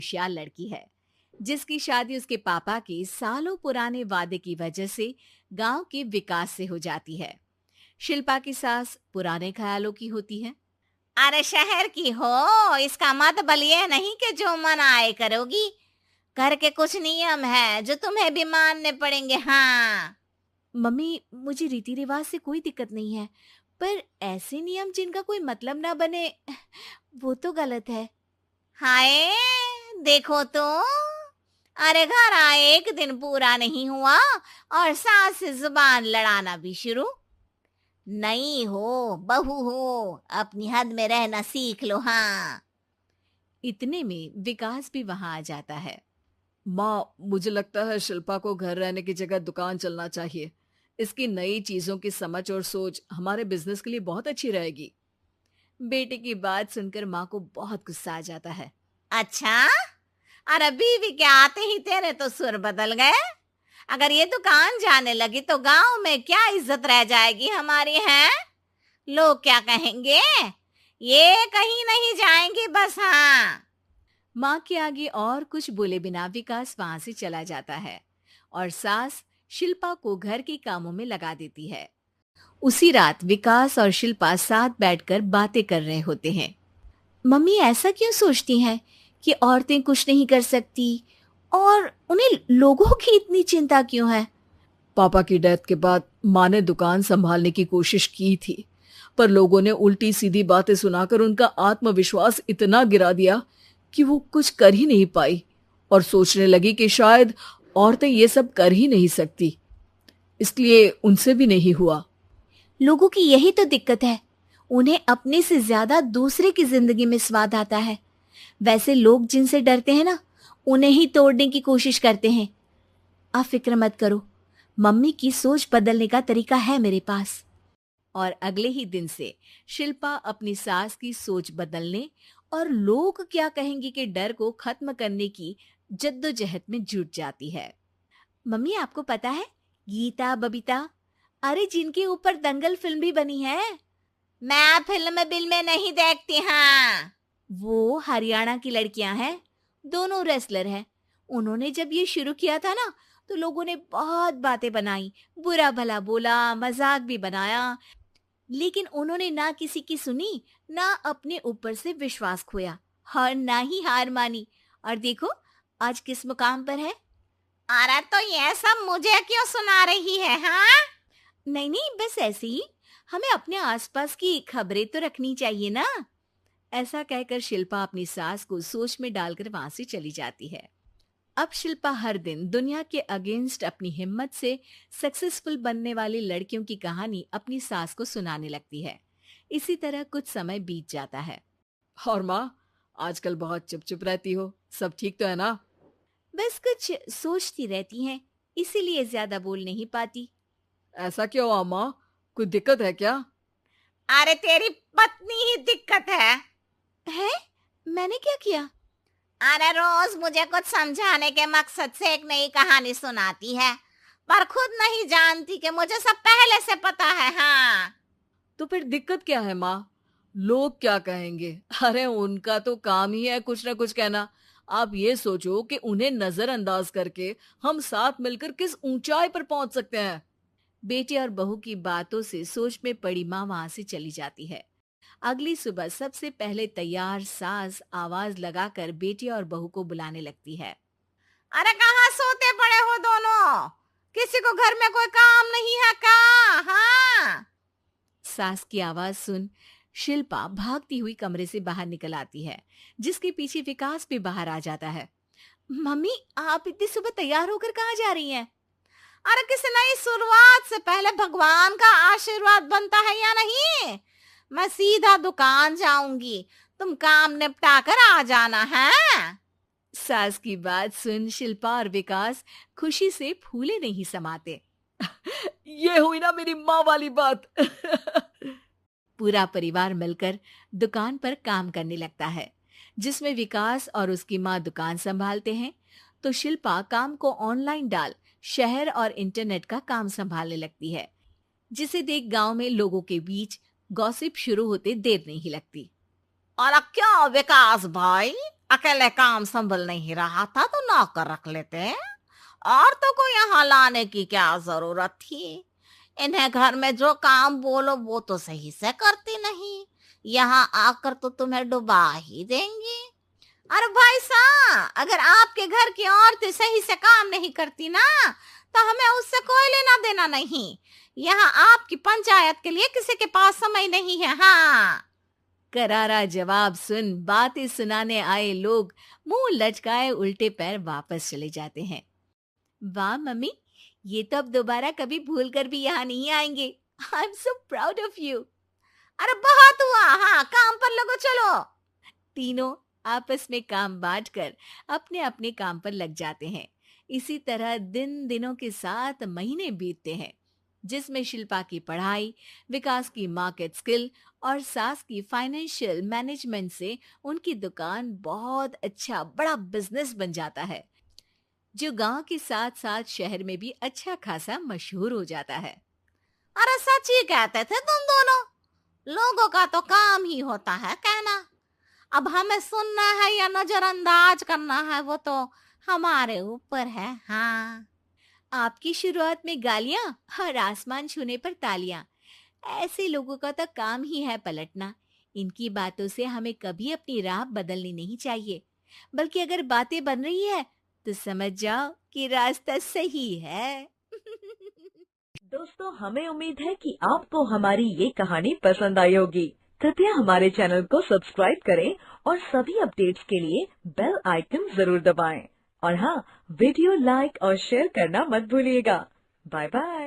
होशियार लड़की है जिसकी शादी उसके पापा के सालों पुराने वादे की वजह से गांव के विकास से हो जाती है। शिल्पा की सास पुराने ख्यालों की होती है। अरे शहर की हो, इसका मतलब ये नहीं कि जो मन आए करोगी। घर के कुछ नियम है जो तुम्हें भी मानने पड़ेंगे। हाँ। मम्मी, मुझे रीति रिवाज से कोई दिक्कत नहीं है, पर ऐसे नियम जिनका कोई मतलब ना बने वो तो गलत है। हाय, देखो तो। अरे घर आए एक दिन पूरा नहीं हुआ और सास से जुबान लड़ाना भी शुरू। नहीं हो, बहू हो, अपनी हद में रहना सीख लो। हाँ। इतने में विकास भी वहां आ जाता है। माँ, मुझे लगता है शिल्पा को घर रहने की जगह दुकान चलना चाहिए। इसकी नई चीजों की समझ और सोच हमारे बिजनेस के लिए बहुत अच्छी रहेगी। बेटे की बात सुनकर माँ को बहुत गुस्सा आ जाता है। अच्छा, अरे बीवी के आते ही तेरे तो सुर बदल गए। अगर ये दुकान जाने लगी तो गांव में क्या इज्जत रह जाएगी हमारी है? लोग क्या कहेंगे? ये कहीं नहीं जाएंगी बस। हाँ। माँ के आगे और कुछ बोले बिना विकास वहां से चला जाता है और सास शिल्पा को घर के कामों में लगा देती है। उसी रात विकास और शिल्पा साथ बैठकर बातें कर रहे होते हैं। मम्मी ऐसा क्यों सोचती हैं कि औरतें कुछ नहीं कर सकती और उन्हें लोगों की इतनी चिंता क्यों है? पापा की डेथ के बाद माँ ने दुकान संभालने की कोशिश की थी, पर लोगों ने उल्टी सीधी बातें सुनाकर उनका आत्मविश्वास इतना गिरा दिया कि वो कुछ कर ही नहीं पाई और सोचने लगी कि शायद औरतें ये सब कर ही नहीं सकती। इसलिए उनसे भी नहीं हुआ। लोगों की यही तो दिक्कत है, उन्हें अपने से ज्यादा दूसरे की जिंदगी में स्वाद आता है। वैसे लोग जिनसे डरते हैं ना, उन्हें ही तोड़ने की कोशिश करते हैं। आप फिक्र मत करो, मम्मी की सोच बदलने का तरीका है मेरे पास। और अगले ही दिन से शिल्पा अपनी सास की सोच बदलने और लोग क्या कहेंगे के डर को खत्म करने की जद्दोजहद में जुट जाती है। मम्मी, आपको पता है गीता बबीता, अरे जिनके ऊपर दंगल फिल्म भी बनी है, मैं फिल्म बिल में नहीं देखती। हाँ। वो हरियाणा की लड़कियां हैं, दोनों रेसलर हैं। उन्होंने जब ये शुरू किया था ना, तो लोगों ने बहुत बातें बनाई, बुरा भला बोला, मजाक भी बनाया, लेकिन उन्होंने ना किसी की सुनी, ना अपने ऊपर से विश्वास खोया और ना ही हार मानी। और देखो आज किस मुकाम पर है। अरे तो ये सब मुझे क्यों सुना रही है? हाँ। नहीं नहीं, बस ऐसे ही, हमें अपने आसपास की खबरें तो रखनी चाहिए ना। ऐसा कहकर शिल्पा अपनी सास को सोच में डालकर वहां से चली जाती है। अब शिल्पा हर दिन दुनिया के अगेंस्ट अपनी हिम्मत से सक्सेसफुल बनने वाली लड़कियों की कहानी अपनी सास को सुनाने लगती है। इसी तरह कुछ समय बीत जाता है। और माँ, आजकल बहुत चुप चुप रहती हो, सब ठीक तो है ना? बस कुछ सोचती रहती हैं, इसीलिए ज्यादा बोल नहीं पाती। ऐसा क्यों हुआ माँ? कोई दिक्कत है क्या? अरे तेरी पत्नी ही दिक्कत है। है? मैंने क्या किया? अरे रोज मुझे कुछ समझाने के मकसद से एक नई कहानी सुनाती है, पर खुद नहीं जानती कि मुझे सब पहले से पता है। हाँ। तो फिर दिक्कत क्या है माँ? लोग क्या कहेंगे? अरे उनका तो काम ही है कुछ ना कुछ कहना। आप ये सोचो कि उन्हें नजरअंदाज करके हम साथ मिलकर किस ऊंचाई पर पहुंच सकते हैं। बेटे और बहू की बातों से सोच में पड़ी माँ वहां से चली जाती है। अगली सुबह सबसे पहले तैयार सास आवाज लगाकर बेटे और बहू को बुलाने लगती है। अरे कहाँ सोते पड़े हो दोनों? किसी को घर में कोई काम नहीं है क्या? हाँ। सास की आवाज सुन शिल्पा भागती हुई कमरे से बाहर निकल आती है, जिसके पीछे विकास भी बाहर आ जाता है। मम्मी, आप इतनी सुबह तैयार होकर कहाँ जा रही हैं? अरे किसी नई शुरुआत से पहले भगवान का आशीर्वाद बनता है या नहीं? मैं सीधा दुकान जाऊंगी, तुम काम निपटा कर आ जाना है। सास की बात सुन शिल्पा और विकास खुशी से फूले नहीं समाते। ये हुई ना मेरी माँ वाली बात। पूरा परिवार मिलकर दुकान पर काम करने लगता है, जिसमें विकास और उसकी माँ दुकान संभालते हैं, तो शिल्पा काम को ऑनलाइन डाल शहर और इंटरनेट का काम संभालने लगती है, जिसे देख गांव में लोगों के बीच गॉसिप शुरू होते देर नहीं लगती। और अब क्या विकास भाई, अकेले काम संभल नहीं रहा था तो नौकर रख लेते। औरतों को यहाँ लाने की क्या जरूरत थी? इन्हें घर में जो काम बोलो वो तो सही से करती नहीं, यहाँ आकर तो तुम्हें डुबा ही देंगी। अरे भाई साहब, अगर आपके घर की औरतें सही से काम नहीं करती ना तो हमें उससे कोई लेना देना नहीं। यहाँ आपकी पंचायत के लिए किसी के पास समय नहीं है। हाँ। करारा जवाब सुन बातें सुनाने आए लोग मुंह लटकाए उल्टे पैर वापस चले जाते हैं। वाह मम्मी, ये तो अब दोबारा कभी भूल कर भी यहाँ नहीं आएंगे। I am so proud of you. अरे बहुत हुआ, हाँ काम पर लगो चलो। तीनों आपस में काम बांटकर अपने अपने काम पर लग जाते हैं। इसी तरह दिनों के साथ महीने बीतते हैं, जिसमें शिल्पा की पढ़ाई, विकास की मार्केट स्किल और सास की फाइनेंशियल मैनेजमेंट से उनकी दुकान बहुत अच्छा बड़ा बिजनेस बन जाता है, जो गांव के साथ साथ शहर में भी अच्छा खासा मशहूर हो जाता है। अरे सच ही कहते थे तुम दोनों, लोगों का तो काम ही होता है कहना। अब हमें सुनना है या नजरअंदाज करना है वो तो हमारे ऊपर है। हाँ। आपकी शुरुआत में गालियां और आसमान छूने पर तालियां, ऐसे लोगों का तो काम ही है पलटना। इनकी बातों से हमें कभी अपनी राह बदलनी नहीं चाहिए, बल्कि अगर बातें बन रही है तो समझ जाओ कि रास्ता सही है। दोस्तों, हमें उम्मीद है कि आपको हमारी ये कहानी पसंद आई होगी। कृपया हमारे चैनल को सब्सक्राइब करें और सभी अपडेट्स के लिए बेल आइकन जरूर दबाएं। और हाँ, वीडियो लाइक और शेयर करना मत भूलिएगा। Bye bye.